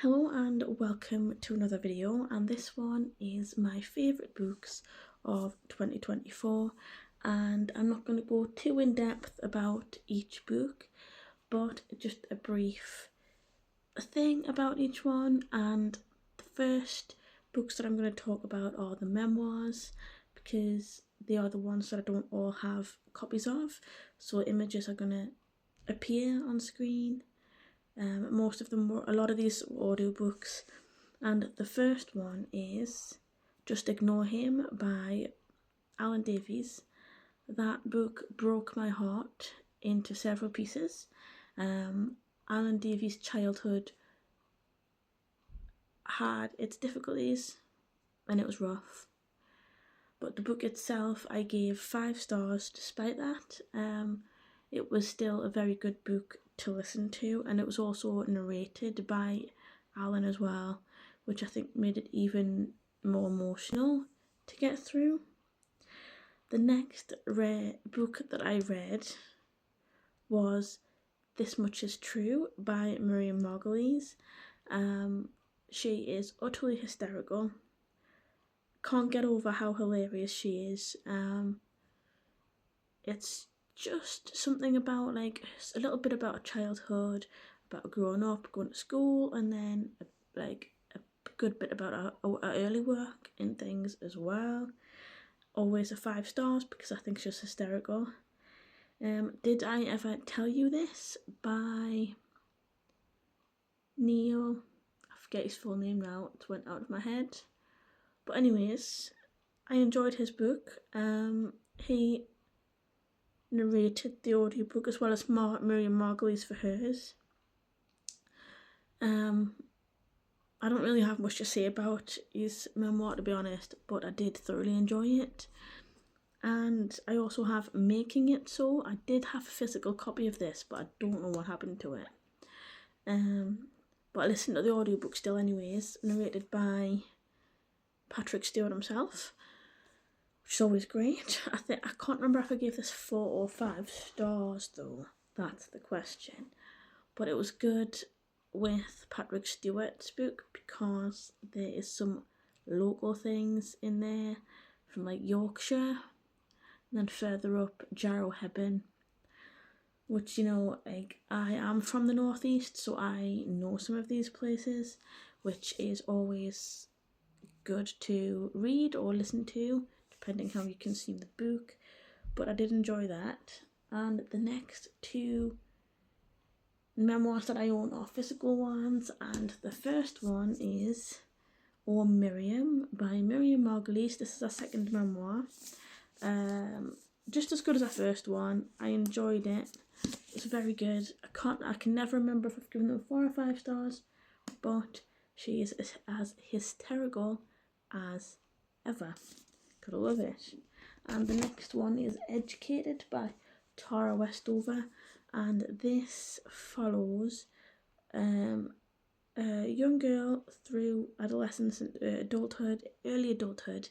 Hello and welcome to another video, and this one is my favourite books of 2024, and I'm not going to go too in depth about each book, but just a brief thing about each one. And the first books that I'm going to talk about are the memoirs, because they are the ones that I don't all have copies of, so images are going to appear on screen. Most of them were, a lot of these were audiobooks, and the first one is Just Ignore Him by Alan Davies. That book broke my heart into several pieces. Alan Davies' childhood had its difficulties and it was rough, but the book itself I gave 5 stars despite that. It was still a very good book to listen to, and it was also narrated by Alan as well, which I think made it even more emotional to get through. The next book that I read was This Much Is True by Miriam Margolyes. She is utterly hysterical. Can't get over how hilarious she is. It's just something about like a little bit about childhood, about growing up, going to school, and then like a good bit about our early work and things as well. Always a 5 stars because I think she's hysterical. Did I Ever Tell You This by Neil? I forget his full name now, it went out of my head. But anyways, I enjoyed his book. He narrated the audiobook as well as Miriam Margolyes for hers. I don't really have much to say about his memoir, to be honest, but I did thoroughly enjoy it. And I also have Making It So. I did have a physical copy of this, but I don't know what happened to it. But I listened to the audiobook still anyways, narrated by Patrick Stewart himself, which is always great. I can't remember if I gave this 4 or 5 stars though. That's the question. But it was good with Patrick Stewart's book because there is some local things in there from like Yorkshire, and then further up Jarrow Hebburn, which, you know, like I am from the northeast, so I know some of these places, which is always good to read or listen to, depending how you consume the book. But I did enjoy that. And the next 2 memoirs that I own are physical ones, and the first one is Oh Miriam by Miriam Margolyes. This is a second memoir. Just as good as the first one. I enjoyed it. It's very good. I can never remember if I've given them 4 or 5 stars, but she is as hysterical as ever. Gotta love it. And the next one is Educated by Tara Westover, and this follows a young girl through adolescence and early adulthood,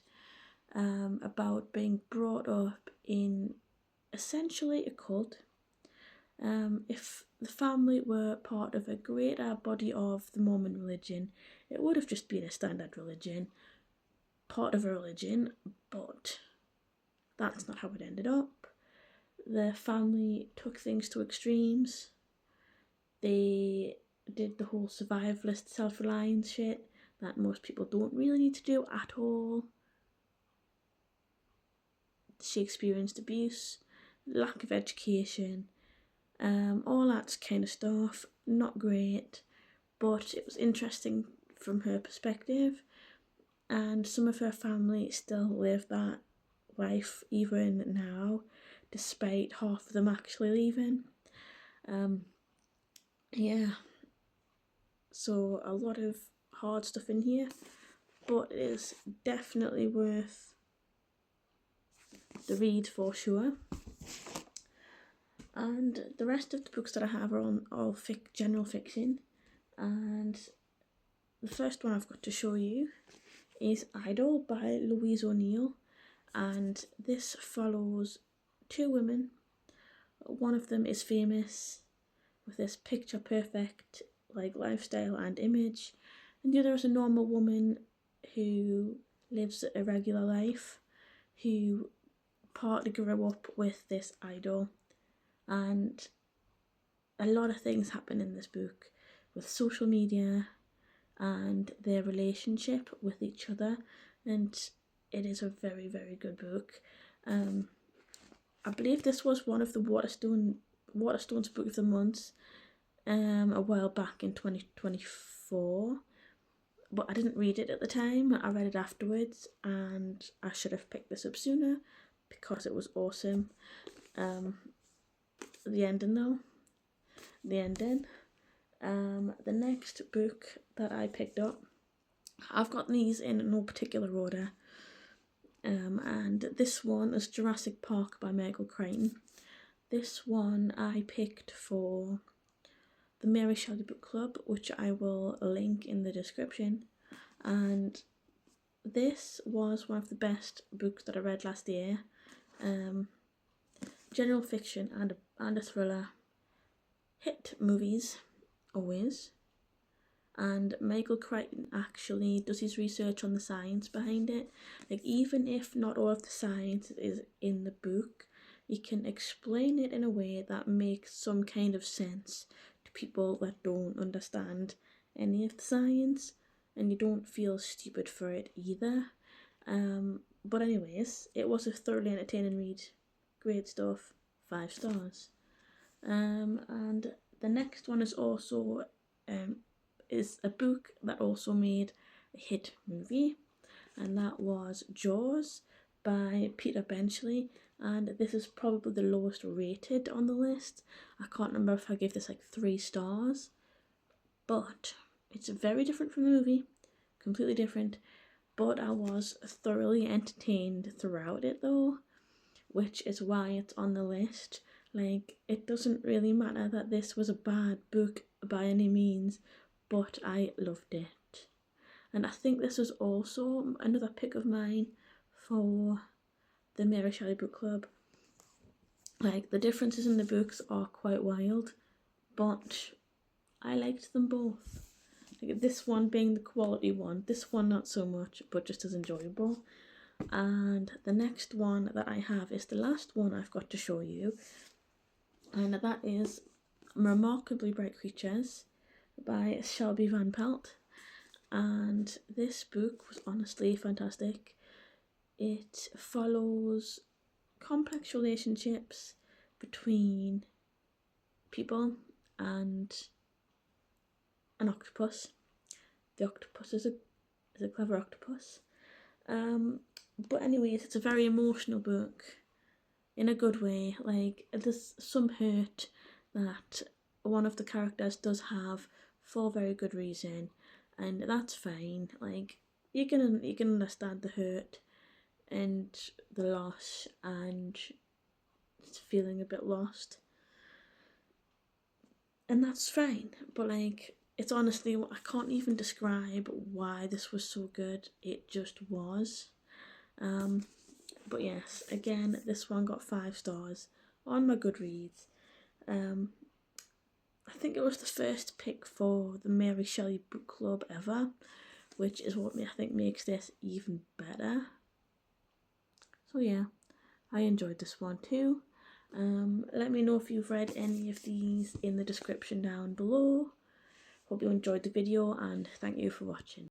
about being brought up in essentially a cult. If the family were part of a greater body of the Mormon religion, it would have just been a standard religion, part of a religion, but that's not how it ended up. The family took things to extremes. They did the whole survivalist self-reliance shit that most people don't really need to do at all. She experienced abuse, lack of education, all that kind of stuff. Not great, but it was interesting from her perspective, and some of her family still live that life even now, despite half of them actually leaving. Yeah, so a lot of hard stuff in here, but it is definitely worth the read for sure. And the rest of the books that I have are all general fiction, and the first one I've got to show you is Idol by Louise O'Neill, and this follows 2 women. One of them is famous with this picture perfect like lifestyle and image, and the other is a normal woman who lives a regular life, who partly grew up with this idol, and a lot of things happen in this book with social media and their relationship with each other, and it is a very, very good book. I believe this was one of the Waterstones Book of the Month a while back in 2024, but I didn't read it at the time. I read it afterwards, and I should have picked this up sooner because it was awesome. The ending though, the next book that I picked up, I've got these in no particular order, and this one is Jurassic Park by Michael Crichton. This one I picked for the Mary Shelley Book Club, which I will link in the description, and this was one of the best books that I read last year. General fiction and a thriller. Hit movies, always. And Michael Crichton actually does his research on the science behind it. Like, even if not all of the science is in the book, he can explain it in a way that makes some kind of sense to people that don't understand any of the science, and you don't feel stupid for it either. But anyways, it was a thoroughly entertaining read. Great stuff. 5 stars. And the next one is also is a book that also made a hit movie, and that was Jaws by Peter Benchley, and this is probably the lowest rated on the list. I can't remember if I gave this like 3 stars, but it's very different from the movie, completely different, but I was thoroughly entertained throughout it though, which is why it's on the list. Like, it doesn't really matter that this was a bad book by any means, but I loved it. And I think this was also another pick of mine for the Mary Shelley Book Club. Like, the differences in the books are quite wild, but I liked them both. Like, this one being the quality one, this one not so much, but just as enjoyable. And the next one that I have is the last one I've got to show you, and that is Remarkably Bright Creatures by Shelby Van Pelt. And this book was honestly fantastic. It follows complex relationships between people and an octopus. The octopus is a clever octopus. But anyways, it's a very emotional book in a good way. Like, there's some hurt that one of the characters does have for very good reason, and that's fine. Like, you can understand the hurt and the loss and feeling a bit lost, and that's fine. But like, it's honestly, I can't even describe why this was so good. It just was. But yes, again, this one got 5 stars on my Goodreads. I think it was the first pick for the Mary Shelley Book Club ever, which is what I think makes this even better. So yeah, I enjoyed this one too. Let me know if you've read any of these in the description down below. Hope you enjoyed the video, and thank you for watching.